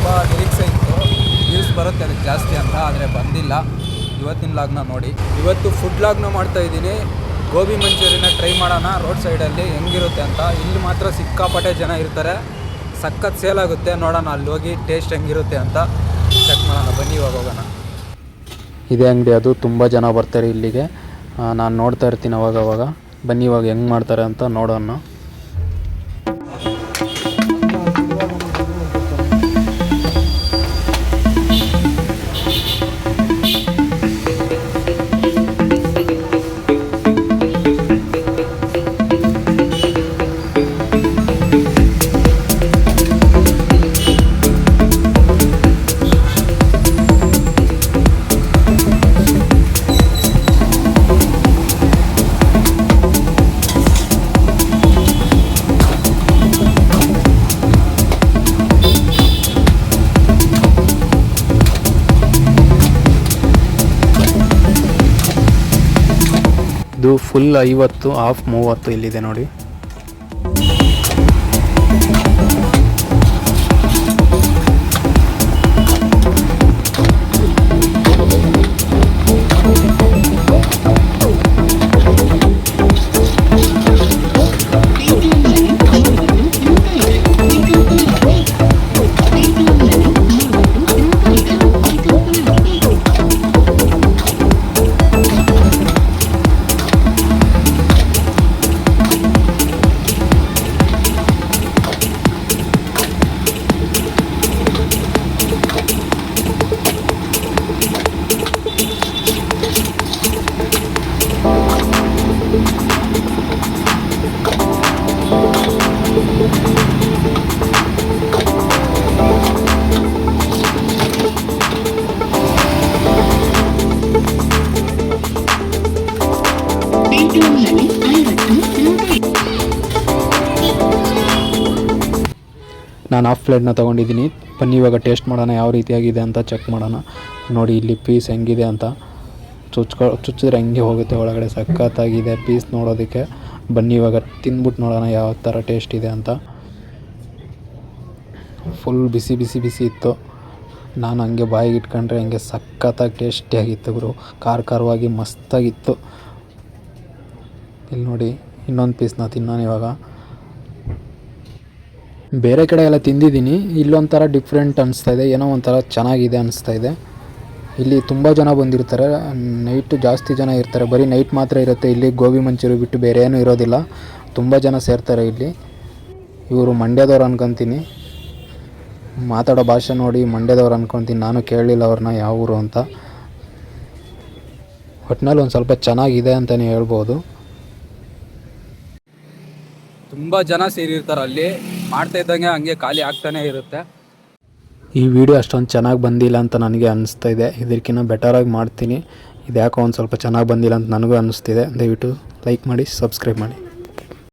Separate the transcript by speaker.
Speaker 1: ತುಂಬ ನಿರೀಕ್ಷೆ ಇತ್ತು ವ್ಯೂಸ್ ಬರುತ್ತೆ ಅದಕ್ಕೆ ಜಾಸ್ತಿ ಅಂತ, ಆದರೆ ಬಂದಿಲ್ಲ. ಇವತ್ತಿನ ಲಾಗ್ನ ನೋಡಿ. ಇವತ್ತು ಫುಡ್ ಲಾಗ್ನ ಮಾಡ್ತಾಯಿದ್ದೀನಿ. ಗೋಬಿ ಮಂಚೂರಿಯನ್ನ ಟ್ರೈ ಮಾಡೋಣ ರೋಡ್ ಸೈಡಲ್ಲಿ ಹೆಂಗಿರುತ್ತೆ ಅಂತ. ಇಲ್ಲಿ ಮಾತ್ರ ಸಿಕ್ಕಾಪಟ್ಟೆ ಜನ ಇರ್ತಾರೆ, ಸಖತ್ ಸೇಲ್ ಆಗುತ್ತೆ. ನೋಡೋಣ ಅಲ್ಲಿ ಹೋಗಿ ಟೇಸ್ಟ್ ಹೆಂಗಿರುತ್ತೆ ಅಂತ ಚೆಕ್ ಮಾಡೋಣ. ಬನ್ನಿ ಇವಾಗ ಹೋಗೋಣ. ಇದೇ ಅಂಗಡಿ, ಅದು ತುಂಬ ಜನ ಬರ್ತಾರೆ ಇಲ್ಲಿಗೆ. ನಾನು ನೋಡ್ತಾ ಇರ್ತೀನಿ ಅವಾಗವಾಗ. ಬನ್ನಿ ಇವಾಗ ಹೆಂಗೆ ಮಾಡ್ತಾರೆ ಅಂತ ನೋಡೋಣ. ಇದು ಫುಲ್ 50, ಹಾಫ್ 30 ಇಲ್ಲಿದೆ ನೋಡಿ. ನಾನು ಹಾಫ್ ಪ್ಲೇಟ್ನ ತೊಗೊಂಡಿದ್ದೀನಿ. ಬನ್ನಿ ಇವಾಗ ಟೇಸ್ಟ್ ಮಾಡೋಣ ಯಾವ ರೀತಿಯಾಗಿದೆ ಅಂತ ಚೆಕ್ ಮಾಡೋಣ. ನೋಡಿ ಇಲ್ಲಿ ಪೀಸ್ ಹೆಂಗಿದೆ ಅಂತ. ಚುಚ್ಚಿದ್ರೆ ಹೆಂಗೆ ಹೋಗುತ್ತೆ ಒಳಗಡೆ. ಸಖತ್ತಾಗಿದೆ ಪೀಸ್ ನೋಡೋದಕ್ಕೆ. ಬನ್ನಿ ಇವಾಗ ತಿಂದ್ಬಿಟ್ಟು ನೋಡೋಣ ಯಾವ ಥರ ಟೇಸ್ಟ್ ಇದೆ ಅಂತ. ಫುಲ್ ಬಿಸಿ ಬಿಸಿ ಬಿಸಿ ಇತ್ತು. ನಾನು ಹಂಗೆ ಬಾಯಿಗೆ ಇಟ್ಕೊಂಡ್ರೆ ಹಂಗೆ ಸಖತ್ತಾಗಿ ಟೇಸ್ಟಿಯಾಗಿತ್ತು ಗುರು. ಖಾರವಾಗಿ ಮಸ್ತಾಗಿತ್ತು. ಇಲ್ಲಿ ನೋಡಿ ಇನ್ನೊಂದು ಪೀಸ್ನ ತಿನ್ನೋಣ ಇವಾಗ. ಬೇರೆ ಕಡೆ ಎಲ್ಲ ತಿಂದಿದ್ದೀನಿ, ಇಲ್ಲೊಂಥರ ಡಿಫ್ರೆಂಟ್ ಅನಿಸ್ತಾ ಇದೆ. ಏನೋ ಒಂಥರ ಚೆನ್ನಾಗಿದೆ ಅನಿಸ್ತಾ ಇದೆ. ಇಲ್ಲಿ ತುಂಬ ಜನ ಬಂದಿರ್ತಾರೆ, ನೈಟು ಜಾಸ್ತಿ ಜನ ಇರ್ತಾರೆ. ಬರೀ ನೈಟ್ ಮಾತ್ರ ಇರುತ್ತೆ ಇಲ್ಲಿ. ಗೋಬಿ ಮಂಚೂರಿ ಬಿಟ್ಟು ಬೇರೆ ಏನೂ ಇರೋದಿಲ್ಲ. ತುಂಬ ಜನ ಸೇರ್ತಾರೆ ಇಲ್ಲಿ. ಇವರು ಮಂಡ್ಯದವ್ರು ಅನ್ಕೊತೀನಿ, ಮಾತಾಡೋ ಭಾಷೆ ನೋಡಿ ಮಂಡ್ಯದವ್ರು ಅನ್ಕೊತೀನಿ. ನಾನು ಕೇಳಲಿಲ್ಲ ಅವ್ರನ್ನ ಯಾವ ಊರು ಅಂತ. ಒಟ್ಟಿನಲ್ಲಿ ಒಂದು ಸ್ವಲ್ಪ ಚೆನ್ನಾಗಿದೆ ಅಂತಲೇ ಹೇಳ್ಬೋದು. ತುಂಬ ಜನ ಸೇರಿರ್ತಾರೆ ಅಲ್ಲಿ. ಮಾಡ್ತಾ ಇದ್ದಂಗೆ ಹಂಗೆ ಖಾಲಿ ಆಗ್ತಾನೆ ಇರುತ್ತೆ. ಈ ವಿಡಿಯೋ ಅಷ್ಟೊಂದು ಚೆನ್ನಾಗಿ ಬಂದಿಲ್ಲ ಅಂತ ನನಗೆ ಅನಿಸ್ತಾ ಇದೆ. ಇದಕ್ಕಿಂತ ಬೆಟರಾಗಿ ಮಾಡ್ತೀನಿ. ಇದು ಯಾಕೋ ಒಂದು ಸ್ವಲ್ಪ ಚೆನ್ನಾಗಿ ಬಂದಿಲ್ಲ ಅಂತ ನನಗೂ ಅನ್ನಿಸ್ತಿದೆ. ದಯವಿಟ್ಟು ಲೈಕ್ ಮಾಡಿ, ಸಬ್ಸ್ಕ್ರೈಬ್ ಮಾಡಿ.